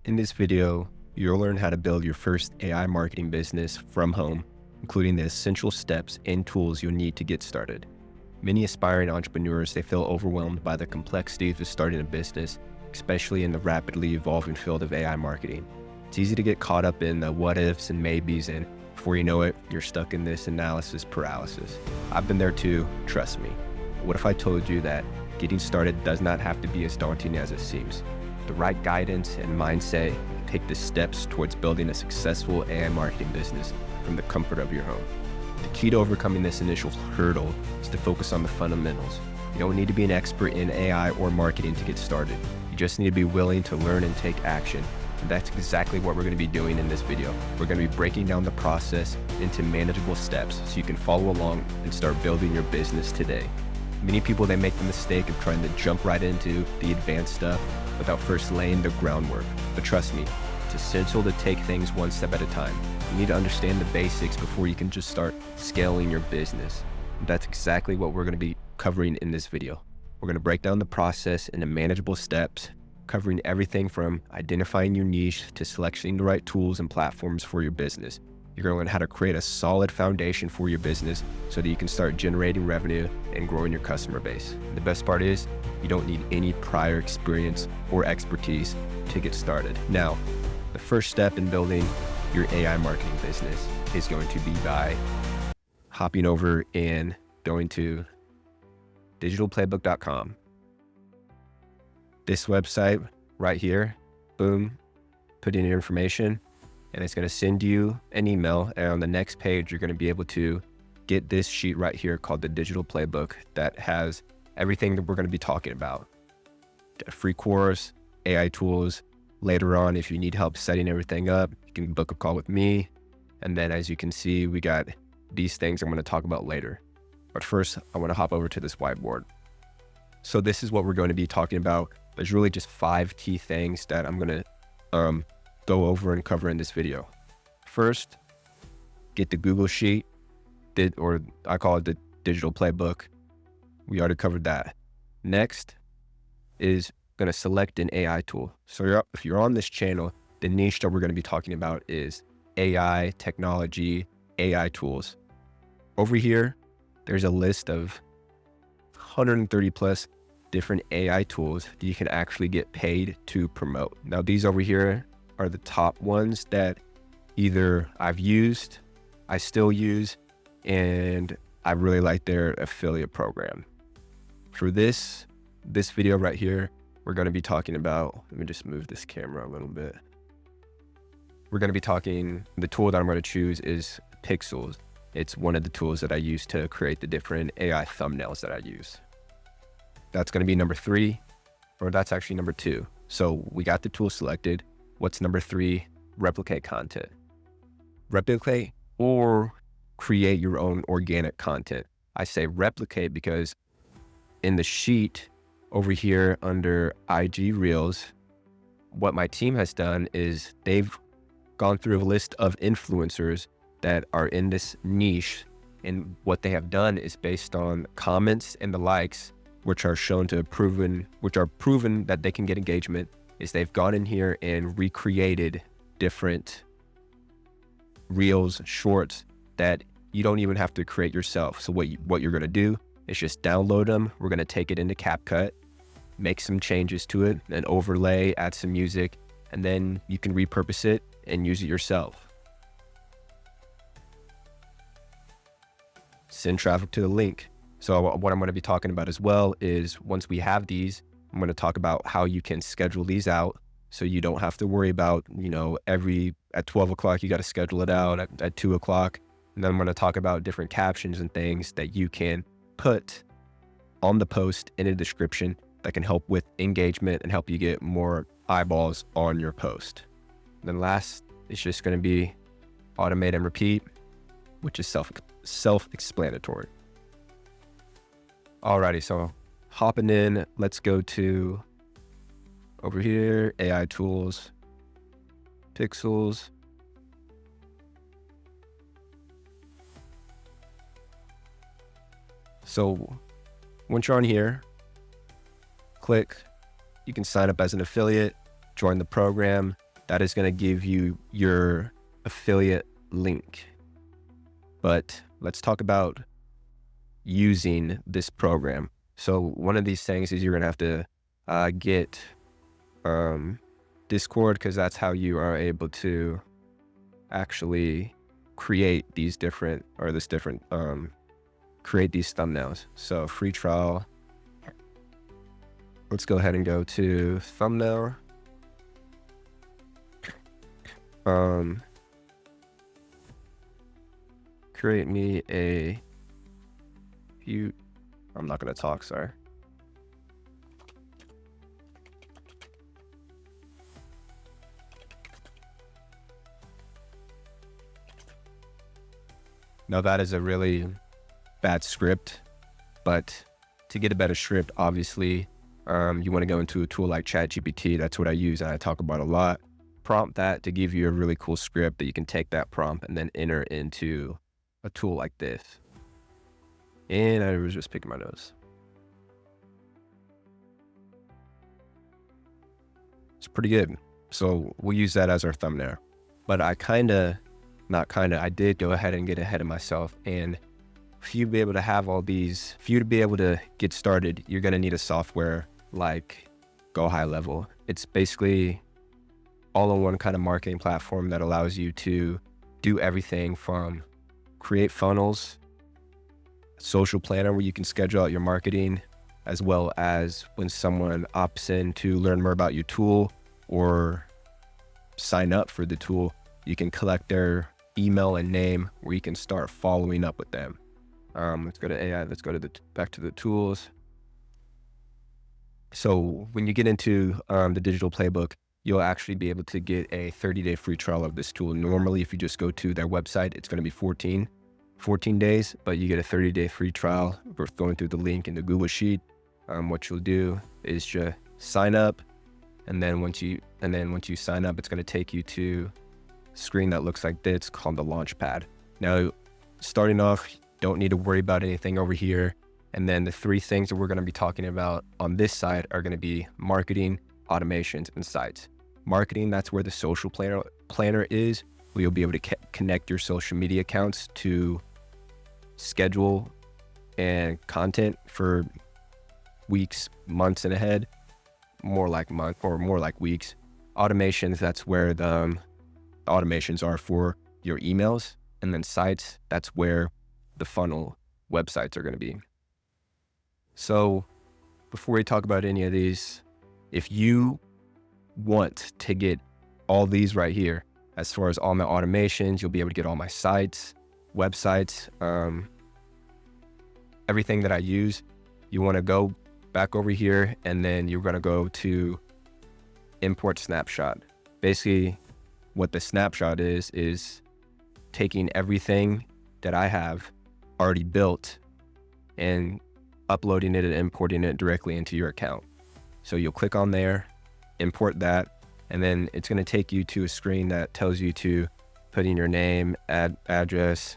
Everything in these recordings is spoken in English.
In this video, you'll learn how to build your first AI marketing business from home, including the essential steps and tools you'll need to get started. Many aspiring entrepreneurs, they feel overwhelmed by the complexities of starting a business, especially in the rapidly evolving field of AI marketing. It's easy to get caught up in the what ifs and maybes, and before you know it, you're stuck in this analysis paralysis. I've been there too, trust me. What if I told you that getting started does not have to be as daunting as it seems? The right guidance and mindset, take the steps towards building a successful AI marketing business from the comfort of your home. The key to overcoming this initial hurdle is to focus on the fundamentals. You don't need to be an expert in AI or marketing to get started. You just need to be willing to learn and take action. And that's exactly what we're going to be doing in this video. We're going to be breaking down the process into manageable steps so you can follow along and start building your business today. Many people, they make the mistake of trying to jump right into the advanced stuff without first laying the groundwork. But trust me, it's essential to take things one step at a time. You need to understand the basics before you can just start scaling your business. And that's exactly what we're going to be covering in this video. We're going to break down the process into manageable steps, covering everything from identifying your niche to selecting the right tools and platforms for your business. You're going to learn how to create a solid foundation for your business so that you can start generating revenue and growing your customer base. The best part is you don't need any prior experience or expertise to get started. Now, the first step in building your AI marketing business is going to be by hopping over and going to digitalplaybook.com. This website right here, boom, put in your information, and it's going to send you an email. And on the next page, you're going to be able to get this sheet right here called the Digital Playbook that has everything that we're going to be talking about. A free course, AI tools. Later on, if you need help setting everything up, you can book a call with me. And then as you can see, we got these things I'm going to talk about later. But first, I want to hop over to this whiteboard. So this is what we're going to be talking about. There's really just 5 key things that I'm going to go over and cover in this video. First, get the Google Sheet, or I call it the Digital Playbook. We already covered that. Next is going to select an AI tool. So if you're on this channel, the niche that we're going to be talking about is AI, technology, AI tools. Over here, there's a list of 130 plus different AI tools that you can actually get paid to promote. Now, these over here are the top ones that either I've used, I still use, and I really like their affiliate program. For this video right here, we're going to be talking about, let me just move this camera a little bit. We're going to be talking, the tool that I'm going to choose is Pixels. It's one of the tools that I use to create the different AI thumbnails that I use. That's going to be number 3, or that's actually number 2. So we got the tool selected. What's number 3? Replicate content. Replicate or create your own organic content. I say replicate because in the sheet over here under IG Reels, what my team has done is they've gone through a list of influencers that are in this niche. And what they have done is based on comments and the likes, which are proven that they can get engagement, is they've gone in here and recreated different reels, shorts that you don't even have to create yourself. So what you're going to do is just download them. We're going to take it into CapCut, make some changes to it, and overlay, add some music, and then you can repurpose it and use it yourself. Send traffic to the link. So what I'm going to be talking about as well is once we have these, I'm going to talk about how you can schedule these out so you don't have to worry about, at 12 o'clock, you got to schedule it out at 2 o'clock. And then I'm going to talk about different captions and things that you can put on the post in a description that can help with engagement and help you get more eyeballs on your post. And then last, it's just going to be automate and repeat, which is self-explanatory. Alrighty, so hopping in, let's go to over here, AI tools, Pixels. So once you're on here, click, you can sign up as an affiliate, join the program, that is going to give you your affiliate link. But let's talk about using this program. So one of these things is you're going to have to get Discord, because that's how you are able to actually create these different, create these thumbnails. So free trial. Let's go ahead and go to thumbnail. Create me a few. I'm not going to talk, sorry. Now that is a really bad script, but to get a better script, obviously, you want to go into a tool like ChatGPT. That's what I use and I talk about a lot. Prompt that to give you a really cool script that you can take that prompt and then enter into a tool like this. And I was just picking my nose. It's pretty good. So we'll use that as our thumbnail. But I did go ahead and get ahead of myself. And for you to be able to have all these, for you to be able to get started, you're going to need a software like Go High Level. It's basically all-in-one kind of marketing platform that allows you to do everything from create funnels, social planner where you can schedule out your marketing, as well as when someone opts in to learn more about your tool or sign up for the tool, you can collect their email and name where you can start following up with them. Let's go to AI. Let's go to back to the tools. So when you get into the digital playbook, you'll actually be able to get a 30-day free trial of this tool. Normally, if you just go to their website, it's going to be 14 days, but you get a 30-day free trial for going through the link in the Google Sheet. What you'll do is just sign up, and then once you sign up, it's going to take you to a screen that looks like this called the Launchpad. Now, starting off, don't need to worry about anything over here. And then the three things that we're going to be talking about on this side are going to be marketing, automations, and sites. Marketing, that's where the social planner is, where you'll be able to connect your social media accounts to schedule and content for weeks, months and ahead, more like month or more like weeks. Automations, that's where the automations are for your emails. And then sites, that's where the funnel websites are going to be. So before we talk about any of these, if you want to get all these right here, as far as all my automations, you'll be able to get all my sites, websites, everything that I use. You want to go back over here, and then you're going to go to import snapshot. Basically, what the snapshot is taking everything that I have already built and uploading it and importing it directly into your account. So you'll click on there, import that, and then it's going to take you to a screen that tells you to put in your name, address,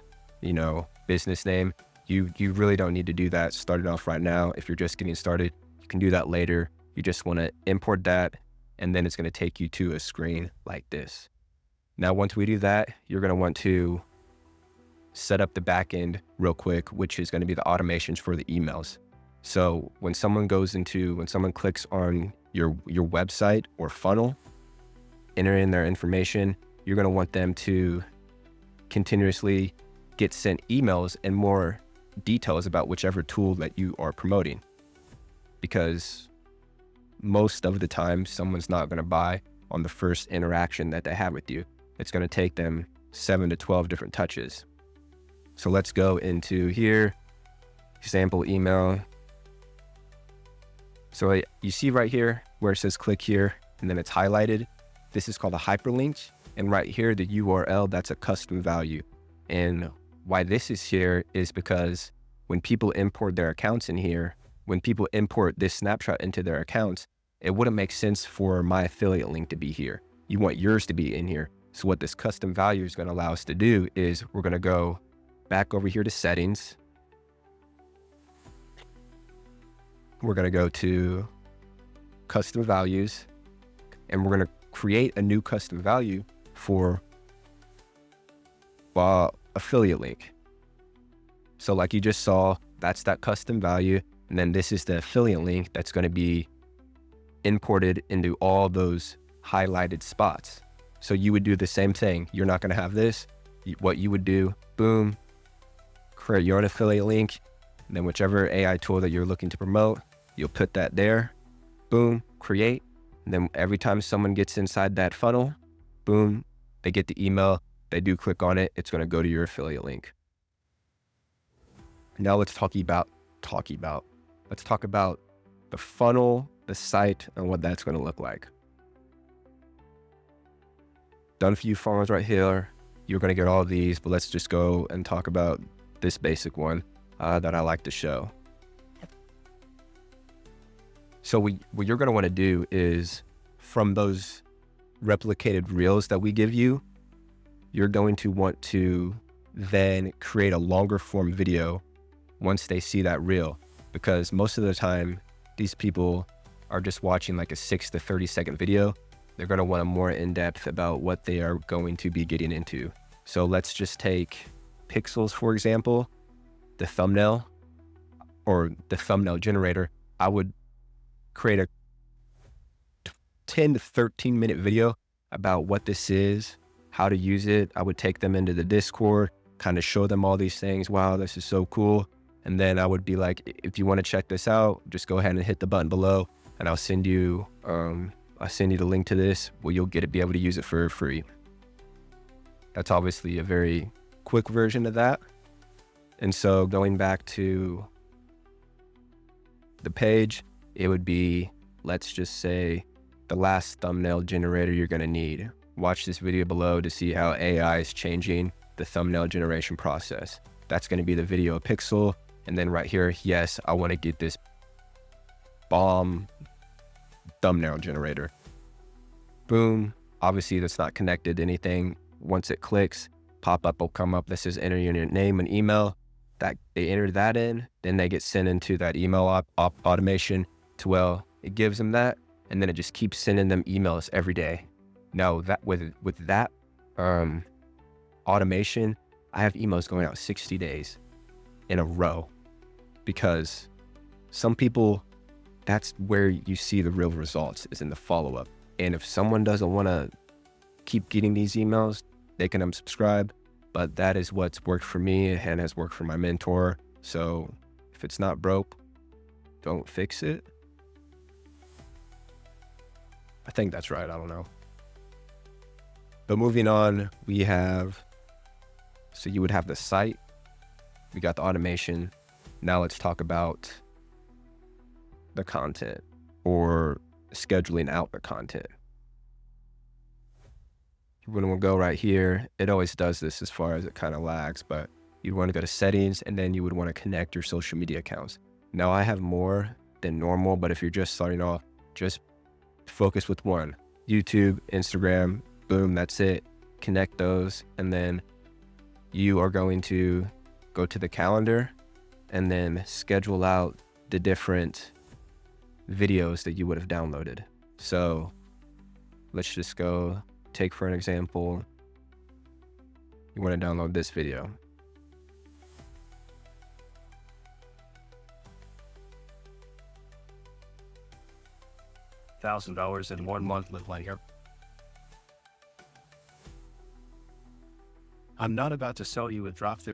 business name. You really don't need to do that starting off right now. If you're just getting started, you can do that later. You just want to import that, and then it's going to take you to a screen like this. Now, once we do that, you're going to want to set up the backend real quick, which is going to be the automations for the emails. So when someone clicks on your website or funnel, enter in their information, you're going to want them to continuously get sent emails and more details about whichever tool that you are promoting. Because most of the time, someone's not going to buy on the first interaction that they have with you. It's going to take them 7 to 12 different touches. So let's go into here, sample email. So you see right here where it says click here, and then it's highlighted. This is called a hyperlink. And right here, the URL, that's a custom value. And why this is here is because when people import their accounts in here, when people import this snapshot into their accounts, it wouldn't make sense for my affiliate link to be here. You want yours to be in here. So what this custom value is going to allow us to do is we're going to go back over here to settings. We're going to go to custom values, and we're going to create a new custom value for affiliate link. So like you just saw, that's that custom value. And then this is the affiliate link that's going to be imported into all those highlighted spots. So you would do the same thing. You're not going to have this. What you would do, boom, create your own affiliate link. And then whichever AI tool that you're looking to promote, you'll put that there, boom, create. And then every time someone gets inside that funnel, boom, they get the email, they do click on it, it's going to go to your affiliate link. Now let's talk about the funnel, the site, and what that's going to look like. Done a few funnels right here. You're going to get all of these, but let's just go and talk about this basic one that I like to show. So what you're going to want to do is, from those replicated reels that we give you, you're going to want to then create a longer form video once they see that reel, because most of the time these people are just watching like a 6 to 30 second video. They're going to want a more in-depth about what they are going to be getting into. So let's just take pixels, for example, the thumbnail or the thumbnail generator. I would create a 10 to 13 minute video about what this is, how to use it. I would take them into the Discord, kind of show them all these things. Wow, this is so cool. And then I would be like, if you want to check this out, just go ahead and hit the button below and I'll send you the link to this where you'll be able to use it for free. That's obviously a very quick version of that. And so going back to the page, it would be, let's just say, the last thumbnail generator you're going to need. Watch this video below to see how AI is changing the thumbnail generation process. That's going to be the video pixel. And then right here, yes, I want to get this bomb thumbnail generator. Boom. Obviously, that's not connected to anything. Once it clicks, pop-up will come up that says enter your name and email. That they enter that in, then they get sent into that email automation to, well, it gives them that, and then it just keeps sending them emails every day. Now that with that automation, I have emails going out 60 days in a row, because some people, that's where you see the real results, is in the follow-up. And if someone doesn't want to keep getting these emails, they can unsubscribe. But that is what's worked for me and has worked for my mentor. So if it's not broke, don't fix it. I think that's right. I don't know. But moving on, we have, so you would have the site. We got the automation. Now let's talk about the content, or scheduling out the content. You're going to go right here. It always does this as far as it kind of lags, but you want to go to settings, and then you would want to connect your social media accounts. Now I have more than normal, but if you're just starting off, just focus with one. YouTube, Instagram, boom, that's it. Connect those, and then you are going to go to the calendar and then schedule out the different videos that you would have downloaded. So let's just go take, for an example, you want to download this video. $1,000 in 1 month live like here. I'm not about to sell you a drop to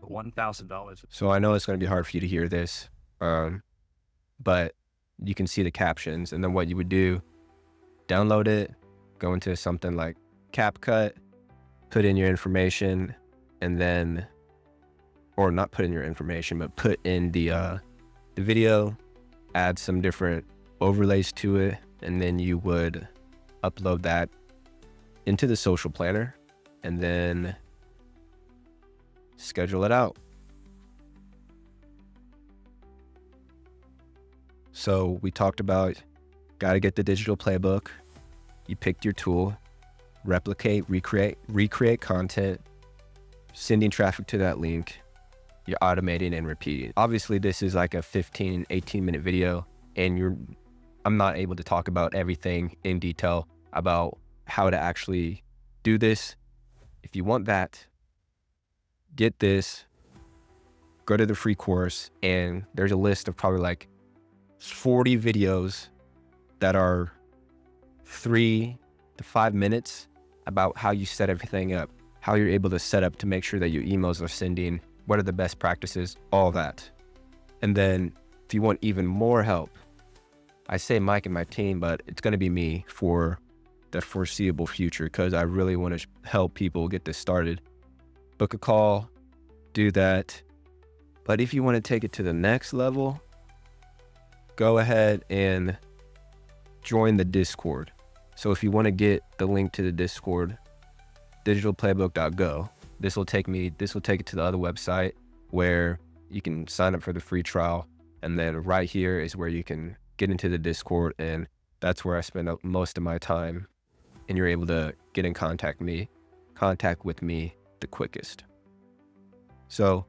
$1,000. So I know it's going to be hard for you to hear this, but you can see the captions, and then what you would do, download it, go into something like CapCut, put in your information, and then, or not put in your information, but put in the video, add some different overlays to it, and then you would upload that into the social planner and then schedule it out. So we talked about, got to get the digital playbook. You picked your tool, replicate, recreate content, sending traffic to that link. You're automating and repeating. Obviously, this is like a 15, 18 minute video, and I'm not able to talk about everything in detail about how to actually do this. If you want that, get this, go to the free course, and there's a list of probably like 40 videos that are 3 to 5 minutes about how you set everything up, how you're able to set up to make sure that your emails are sending, what are the best practices, all that. And then if you want even more help, I say Mike and my team, but it's going to be me for the foreseeable future because I really want to help people get this started. Book a call, do that. But if you want to take it to the next level, go ahead and join the Discord. So if you want to get the link to the Discord, digitalplaybook.go, this will take it to the other website where you can sign up for the free trial. And then right here is where you can get into the Discord, and that's where I spend most of my time. And you're able to get in contact with me the quickest. So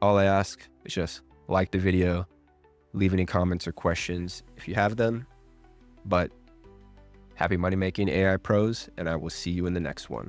all I ask is just like the video, leave any comments or questions if you have them. But happy money making AI pros, and I will see you in the next one.